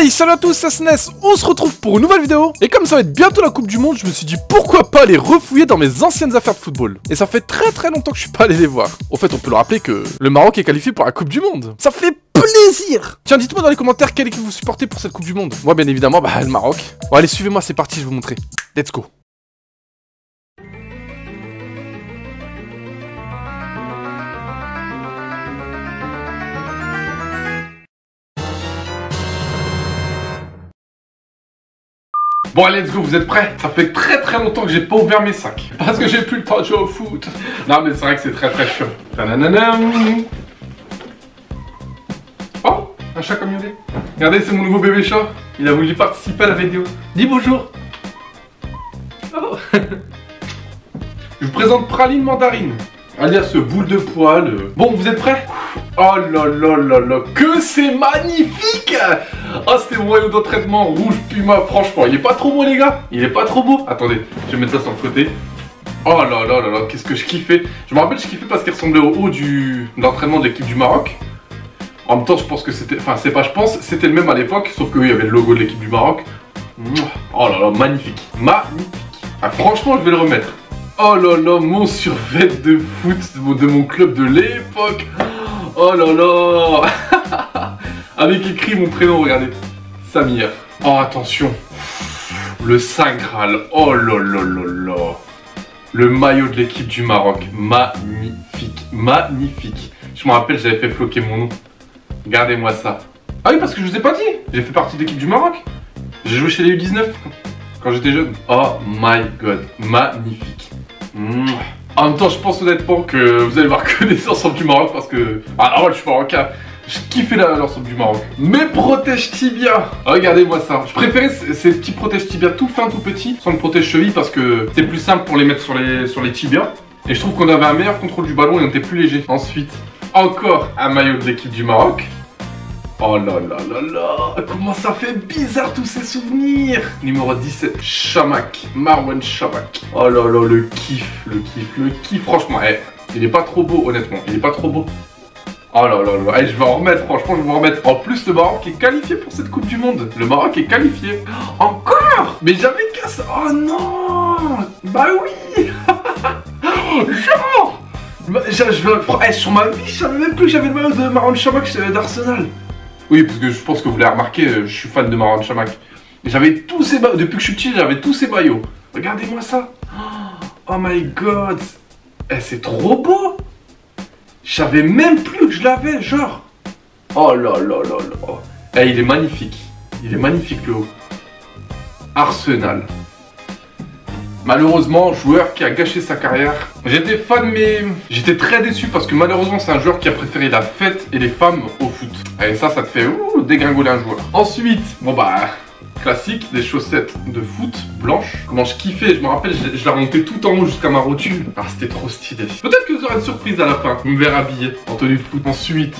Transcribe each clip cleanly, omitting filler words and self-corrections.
Hey, salut à tous, c'est SNES, on se retrouve pour une nouvelle vidéo. Et comme ça va être bientôt la Coupe du Monde, je me suis dit pourquoi pas aller refouiller dans mes anciennes affaires de football. Et ça fait très longtemps que je suis pas allé les voir. Au fait, on peut le rappeler que le Maroc est qualifié pour la Coupe du Monde. Ça fait plaisir. Tiens, dites-moi dans les commentaires quelle équipe vous supportez pour cette Coupe du Monde. Moi, bien évidemment, le Maroc. Bon, allez, suivez-moi, c'est parti, je vais vous montrer. Let's go. Bon allez, let's go, vous êtes prêts? Ça fait très longtemps que j'ai pas ouvert mes sacs. Parce que j'ai plus le temps de jouer au foot. Non mais c'est vrai que c'est très chiant. Oh, un chat camionné. Regardez, c'est mon nouveau bébé chat. Il a voulu participer à la vidéo. Dis bonjour. Oh. Je vous présente Praline Mandarine, alias boule de poil. Bon, vous êtes prêts? Oh là, que c'est magnifique! Oh, c'était mon maillot d'entraînement rouge Puma, franchement, il est pas trop beau les gars? Il est pas trop beau? Attendez, je vais mettre ça sur le côté. Oh là, qu'est-ce que je kiffais! Je me rappelle, je kiffais parce qu'il ressemblait au haut de l'entraînement de l'équipe du Maroc. En même temps, je pense que c'était... Enfin, c'est pas je pense, c'était le même à l'époque, sauf qu'il y avait le logo de l'équipe du Maroc. Oh là, magnifique! Magnifique! Ah, franchement, je vais le remettre. Oh là, mon survêt de foot de mon club de l'époque. Oh là avec écrit mon prénom, regardez. Samir. Oh, attention. Le Saint Graal. Oh là. Le maillot de l'équipe du Maroc. Magnifique. Je me rappelle, j'avais fait floquer mon nom. Regardez-moi ça. Ah oui, parce que je vous ai pas dit. J'ai fait partie de l'équipe du Maroc. J'ai joué chez les U19 quand j'étais jeune. Oh my god. Magnifique. En même temps, je pense honnêtement que vous allez voir que des ensembles du Maroc parce que... Ah ouais, je suis marocain. Je kiffais l'ensemble du Maroc. Mes protèges tibia. Regardez-moi ça. Je préférais ces petits protèges tibia tout fins, tout petits, sans le protège cheville parce que c'est plus simple pour les mettre sur les tibias. Et je trouve qu'on avait un meilleur contrôle du ballon et on était plus léger. Ensuite, encore un maillot de l'équipe du Maroc. Oh là, comment ça fait bizarre tous ces souvenirs. Numéro 17, Chamakh, Marwan Chamakh. Oh là, le kiff, franchement, il est pas trop beau honnêtement, il est pas trop beau. Oh là, je vais en remettre, franchement je vais en remettre. En plus le Maroc est qualifié pour cette Coupe du Monde. Le Maroc est qualifié. Encore. Mais j'avais qu'à ça. Oh non. Bah oui. Genre sur ma vie, je savais même plus que j'avais le maillot de Marwan Chamakh d'Arsenal. Oui, parce que je pense que vous l'avez remarqué, je suis fan de Marwan Chamakh. J'avais tous ces maillots, depuis que je suis petit, j'avais tous ces maillots. Regardez-moi ça. Oh my god. C'est trop beau. Je savais même plus que je l'avais, genre. Oh là. Il est magnifique. Il est magnifique le haut. Arsenal. Malheureusement, joueur qui a gâché sa carrière. J'étais fan mais j'étais très déçu parce que malheureusement c'est un joueur qui a préféré la fête et les femmes au foot. Et ça te fait dégringoler un joueur. Ensuite, classique, des chaussettes de foot blanches. Comment je kiffais, je me rappelle, je la remontais tout en haut jusqu'à ma rotule. Ah, c'était trop stylé. Peut-être que vous aurez une surprise à la fin. Vous me verrez habillé en tenue de foot. Ensuite,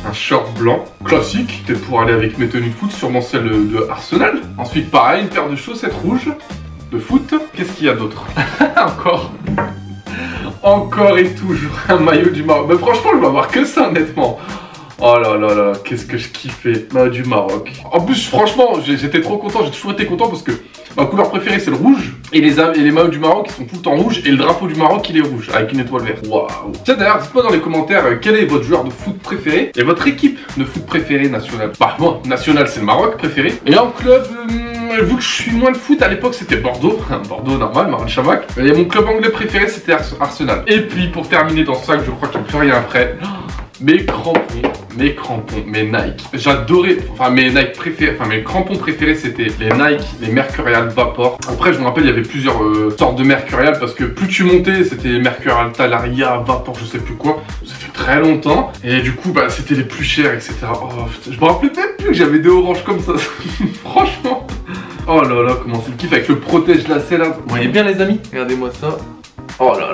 un short blanc, classique, peut-être pour aller avec mes tenues de foot, sûrement celle de Arsenal. Ensuite, pareil, une paire de chaussettes rouges de foot. Qu'est-ce qu'il y a d'autre? Encore et toujours un maillot du Maroc. Mais franchement, je vais avoir que ça, honnêtement. Oh là, qu'est-ce que je kiffais du Maroc. En plus, franchement, j'étais trop content. J'ai toujours été content parce que ma couleur préférée, c'est le rouge. Et les maillots du Maroc, ils sont tout le temps rouges. Et le drapeau du Maroc, il est rouge, avec une étoile verte. Waouh. Tiens, d'ailleurs, dites-moi dans les commentaires quel est votre joueur de foot préféré et votre équipe de foot préférée nationale. Bah, moi, national, c'est le Maroc préféré. Et en club... vu que je suis moins de foot, à l'époque c'était Bordeaux. Bordeaux normal, Marwan Chamakh. Et mon club anglais préféré c'était Arsenal. Et puis pour terminer dans ce sac, je crois qu'il n'y a plus rien après. Mes crampons, mes Nike. J'adorais, mes Nike préférés, mes crampons préférés c'était les Nike, les Mercurial Vapor. Après je me rappelle il y avait plusieurs sortes de Mercurial parce que plus tu montais c'était les Mercurial Talaria, Vapor, je sais plus quoi. Ça fait très longtemps. Et du coup c'était les plus chers, etc. Oh putain, je me rappelais même plus que j'avais des oranges comme ça. Franchement. Oh là, comment c'est le kiff avec le protège lacet là. Vous voyez bien les amis? Regardez-moi ça. Oh là.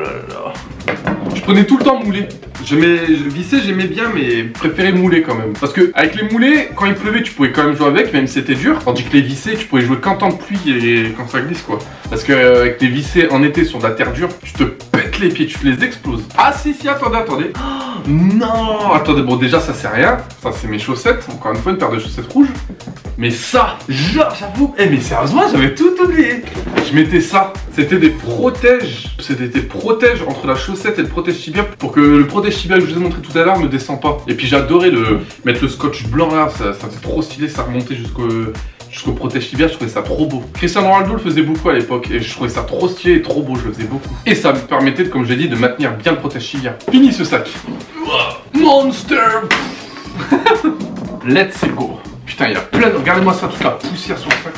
Je prenais tout le temps moulé. Visser j'aimais bien mais je préférais mouler quand même. Parce que avec les moulés, quand il pleuvait tu pouvais quand même jouer avec même si c'était dur. Tandis que les vissés tu pouvais jouer qu'en temps de pluie et quand ça glisse quoi. Parce que avec les vissés en été sur de la terre dure, tu te pètes les pieds, tu te les exploses. Ah si, attendez. Oh, non. Attendez, bon déjà ça c'est rien. Ça c'est mes chaussettes. Encore une fois une paire de chaussettes rouges. Mais ça, j'avoue, mais sérieusement, j'avais tout oublié. Je mettais ça. C'était des protèges. C'était des protèges entre la chaussette et le protège tibia pour que le protège tibia que je vous ai montré tout à l'heure me descend pas. Et puis j'adorais mettre le scotch blanc là, ça c'est trop stylé, ça remontait jusqu'au protège tibia, je trouvais ça trop beau. Cristiano Ronaldo le faisait beaucoup à l'époque et je trouvais ça trop stylé et trop beau, je le faisais beaucoup. Et ça me permettait, comme je l'ai dit, de maintenir bien le protège tibia. Fini ce sac. Monster. Let's go. Putain, il y a plein de... Regardez-moi ça, toute la poussière sur le sac.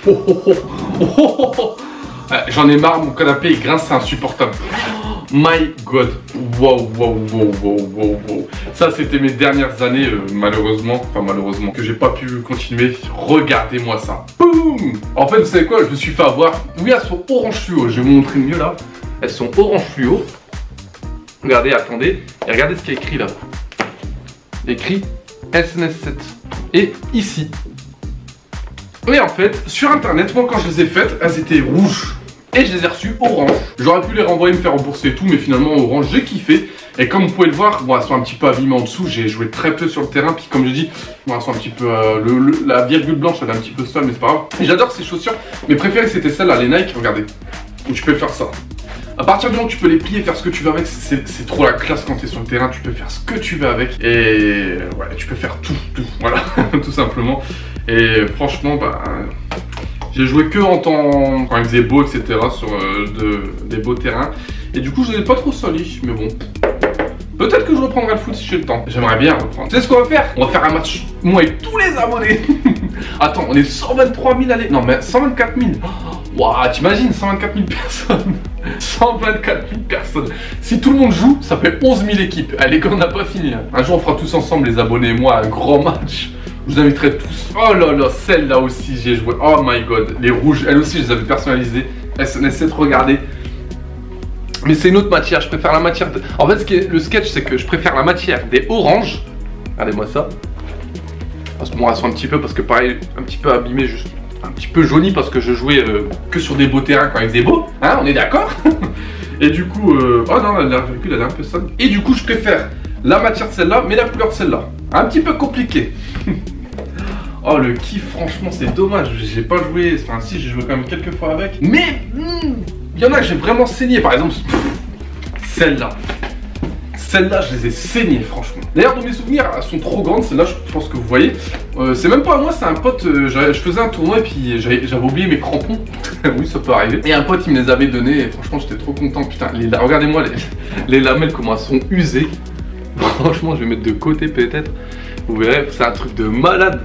Oh, oh, oh. Oh, oh, oh. J'en ai marre, mon canapé il grince, c'est insupportable. Oh, my god. Wow, wow, wow, wow, wow, wow. Ça, c'était mes dernières années, malheureusement. Enfin, malheureusement, que j'ai pas pu continuer. Regardez-moi ça. Boum. En fait, vous savez quoi? Je me suis fait avoir. Oui, elles sont orange fluo. Je vais vous montrer mieux là. Elles sont orange fluo. Regardez, attendez. Et regardez ce qu'il y a écrit là. Écrit SNS7. Et ici. Et en fait, sur internet, moi quand je les ai faites, elles étaient rouges. Et je les ai reçues orange. J'aurais pu les renvoyer, me faire rembourser et tout, mais finalement orange, j'ai kiffé. Et comme vous pouvez le voir, bon, elles sont un petit peu abîmées en dessous. J'ai joué très peu sur le terrain. Puis comme je dis, bon, elles sont un petit peu... la virgule blanche, elle est un petit peu sale, mais c'est pas grave. Et j'adore ces chaussures. Mes préférées, c'était celles-là, les Nike, regardez. Où tu peux faire ça. À partir du moment où tu peux les plier, faire ce que tu veux avec, c'est trop la classe quand tu es sur le terrain, tu peux faire ce que tu veux avec. Et ouais, tu peux faire tout, voilà, tout simplement. Et franchement, bah, j'ai joué que en temps, quand il faisait beau, etc., sur des beaux terrains. Et du coup, je n'ai pas trop sali, mais bon. Peut-être que je reprendrai le foot si j'ai le temps. J'aimerais bien reprendre. Tu sais ce qu'on va faire? On va faire un match, moi et tous les abonnés. Attends, on est 123 000 allez. Non, mais 124 000. Waouh, t'imagines 124 000 personnes. 124 000 personnes. Si tout le monde joue, ça fait 11 000 équipes. Allez, on n'a pas fini. Hein. Un jour, on fera tous ensemble, les abonnés et moi, un grand match. Je vous inviterai tous. Oh là là, celle-là aussi, j'ai joué. Oh my god. Les rouges, elles aussi, je les avais personnalisées. SNS7, regardez. Mais c'est une autre matière, je préfère la matière de... En fait, le sketch, c'est que je préfère la matière des oranges. Regardez-moi ça. Parce que moi, elles sont un petit peu, parce que pareil, un petit peu abîmées, juste un petit peu jaunies, parce que je jouais que sur des beaux terrains quand il faisait beau. Hein, on est d'accord? Et du coup, oh non, la virgule, elle est un peu sale. Et du coup, je préfère la matière de celle-là, mais la couleur de celle-là. Un petit peu compliqué. Oh, le kiff, franchement, c'est dommage. J'ai pas joué, enfin, si, j'ai joué quand même quelques fois avec. Mais... il y en a que j'ai vraiment saigné, par exemple, celle-là. Celle-là, je les ai saignées, franchement. D'ailleurs, dans mes souvenirs, elles sont trop grandes, celle-là, je pense que vous voyez. C'est même pas à moi, c'est un pote, je faisais un tournoi et puis j'avais oublié mes crampons. Oui, ça peut arriver. Et un pote, il me les avait donnés et franchement, j'étais trop content. Putain, regardez-moi les lamelles, comment elles sont usées. Franchement, je vais mettre de côté peut-être. Vous verrez, c'est un truc de malade.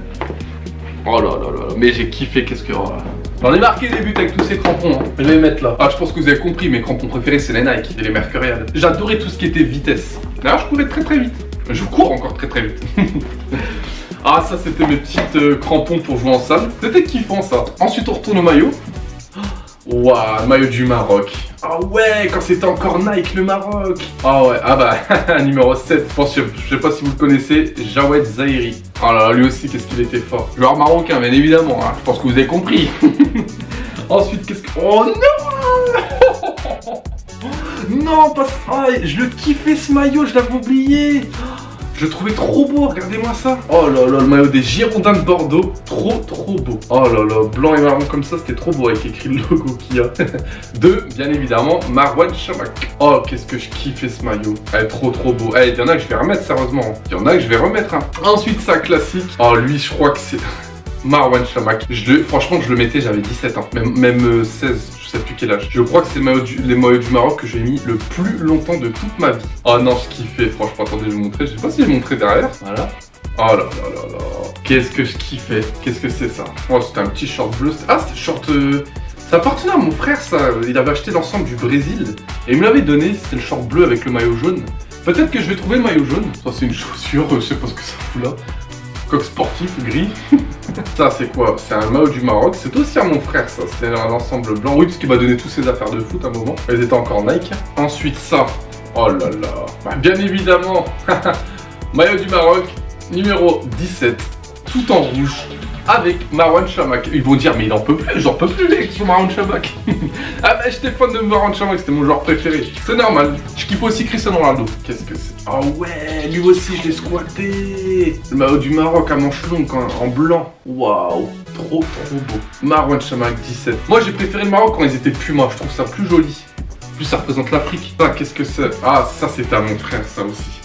Oh là là là, mais j'ai kiffé, qu'est-ce que... Oh, j'en ai marqué des buts avec tous ces crampons, hein. Je vais les mettre là. Ah, je pense que vous avez compris, mes crampons préférés c'est les Nike et les Mercurial. J'adorais tout ce qui était vitesse. D'ailleurs, je courais très très vite. Je cours encore très très vite. Ah, ça c'était mes petites crampons pour jouer en salle. C'était kiffant ça. Ensuite, on retourne au maillot. Waouh, maillot du Maroc. Ah ouais, quand c'était encore Nike le Maroc. Ah ouais, ah bah, numéro 7, je sais pas si vous le connaissez, Jawed Zahiri. Oh là là, lui aussi, qu'est-ce qu'il était fort. Joueur marocain, bien évidemment, hein. Je pense que vous avez compris. Ensuite, qu'est-ce que... Oh non. Non, pas ça. Ah, je le kiffais ce maillot, je l'avais oublié. Je le trouvais trop beau, regardez-moi ça. Oh là là, le maillot des Girondins de Bordeaux. Trop trop beau. Oh là là, blanc et marron comme ça, c'était trop beau avec écrit le logo qu'il y a. De, bien évidemment, Marwan Chamakh. Oh, qu'est-ce que je kiffais ce maillot. Elle est trop trop beau. Il y en a que je vais remettre, sérieusement. Il y en a que je vais remettre. Hein. Ensuite, ça classique. Oh, lui, je crois que c'est... Marwan Chamakh. Franchement, je le mettais, j'avais 17 ans. Même 16. Je sais plus quel âge. Je crois que c'est les maillots du Maroc que j'ai mis le plus longtemps de toute ma vie. Oh non, je kiffais, franchement, attendez, je vais vous montrer. Je sais pas si je vais montrer derrière. Voilà. Oh là là là là. Qu'est-ce que je kiffais. Qu'est-ce que c'est ça? Oh, c'était un petit short bleu. Ah, c'était short... Ça appartenait à mon frère, ça. Il avait acheté l'ensemble du Brésil. Et il me l'avait donné. C'était le short bleu avec le maillot jaune. Peut-être que je vais trouver le maillot jaune. Ça, c'est une chaussure. Je sais pas ce que ça fout là. Coq sportif gris. Ça c'est quoi? C'est un maillot du Maroc. C'est aussi à mon frère ça. C'était un ensemble blanc. Oui, parce qu'il m'a donné toutes ses affaires de foot à un moment. Elles étaient encore Nike. Ensuite ça. Oh là là. Bah, bien évidemment. Maillot du Maroc. Numéro 17. Tout en rouge. avec Marouane Chamakh. Ils vont dire mais il en peut plus, j'en peux plus avec son Marouane Chamakh. Ah bah j'étais fan de Marouane Chamakh, c'était mon joueur préféré. C'est normal. Je kiffe aussi Cristiano Ronaldo. Qu'est-ce que c'est? Oh ouais, lui aussi je l'ai squatté. Le maillot du Maroc à manches longues en blanc. Waouh, trop beau. Marouane Chamakh 17. Moi j'ai préféré le Maroc quand ils étaient Puma, je trouve ça plus joli. Plus ça représente l'Afrique. Ah qu'est-ce que c'est? Ah ça c'était à mon frère ça aussi.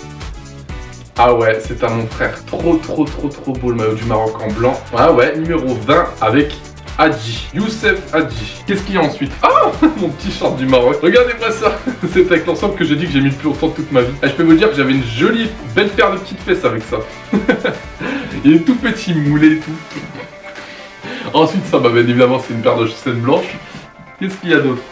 Ah ouais, c'est à mon frère. Trop beau le maillot du Maroc en blanc. Ah ouais, numéro 20 avec Hadji. Youssef Hadji. Qu'est-ce qu'il y a ensuite? Ah, mon petit short du Maroc. Regardez-moi ça. C'est avec l'ensemble que j'ai dit que j'ai mis le plus longtemps de toute ma vie. Et je peux vous dire que j'avais une jolie, belle paire de petites fesses avec ça. Il est tout petit, moulé et tout. Ensuite, ça, bah, bien évidemment, c'est une paire de chaussettes blanches. Qu'est-ce qu'il y a d'autre?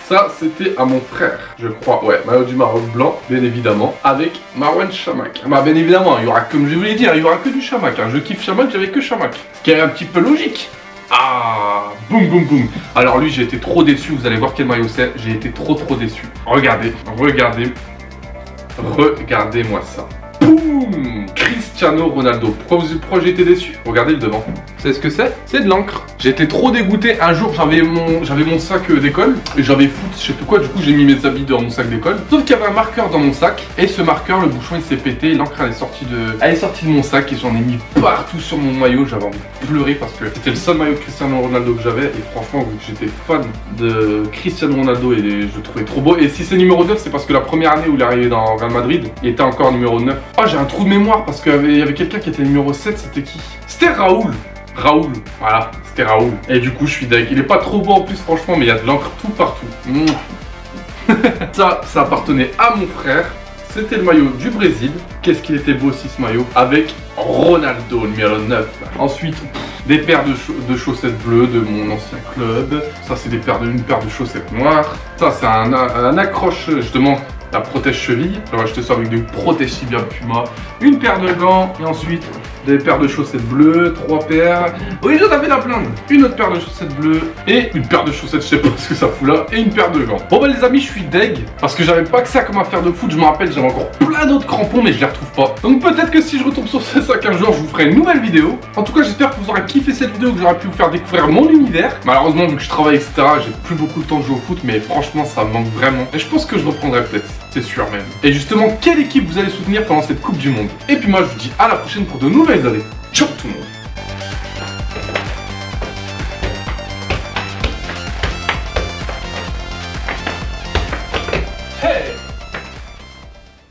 Ça, c'était à mon frère, je crois. Ouais, maillot du Maroc blanc, bien évidemment, avec Marouane Chamakh. Bah, bien évidemment, il y aura, comme je vous l'ai dit, il y aura que du Chamakh. Je kiffe Chamakh, j'avais que Chamakh. Ce qui est un petit peu logique. Ah, boum. Alors lui, j'ai été trop déçu. Vous allez voir quel maillot c'est. J'ai été trop déçu. Regardez-moi ça. Boum, Cristiano Ronaldo. Pourquoi j'ai été déçu? Regardez le devant. Vous savez ce que c'est? C'est de l'encre. J'ai été trop dégoûté. Un jour, j'avais mon sac d'école et j'avais foot, je sais plus quoi. Du coup, j'ai mis mes habits dans mon sac d'école. Sauf qu'il y avait un marqueur dans mon sac et ce marqueur, le bouchon, il s'est pété. L'encre, elle est sortie de mon sac et j'en ai mis partout sur mon maillot. J'avais envie de pleurer parce que c'était le seul maillot de Cristiano Ronaldo que j'avais et franchement, vu que j'étais fan de Cristiano Ronaldo et je le trouvais trop beau. Et si c'est numéro 9, c'est parce que la première année où il est arrivé dans Real Madrid, il était encore numéro 9. Ah, j'ai un trou de mémoire parce qu'il y avait quelqu'un qui était numéro 7, c'était qui? C'était Raoul, voilà, c'était Raoul. Et du coup, je suis deg. Il est pas trop beau en plus, franchement, mais il y a de l'encre tout partout. Ça appartenait à mon frère. C'était le maillot du Brésil. Qu'est-ce qu'il était beau aussi ce maillot. Avec Ronaldo, numéro 9. Ensuite, des paires de chaussettes bleues de mon ancien club. Ça, c'est une paire de chaussettes noires. Ça, c'est un accroche, justement, la protège cheville. J'ai acheté ça avec du protège cheville Puma. Une paire de gants. Et ensuite, des paires de chaussettes bleues. 3 paires. Oui, j'en avais la blinde. Une autre paire de chaussettes bleues. Et une paire de chaussettes, je sais pas ce que ça fout là. Et une paire de gants. Bon, bah, les amis, je suis deg. Parce que j'avais pas que ça comme affaire de foot. Je me rappelle, j'avais encore plein d'autres crampons, mais je les retrouve pas. Donc, peut-être que si je retombe sur ce sac un jour, je vous ferai une nouvelle vidéo. En tout cas, j'espère que vous aurez kiffé cette vidéo, que j'aurai pu vous faire découvrir mon univers. Malheureusement, vu que je travaille, etc., j'ai plus beaucoup de temps de jouer au foot, mais franchement, ça me manque vraiment. Et je pense que je reprendrai peut-être. C'est sûr même. Et justement, quelle équipe vous allez soutenir pendant cette Coupe du Monde? Et puis moi, je vous dis à la prochaine pour de nouvelles années. Ciao tout le monde!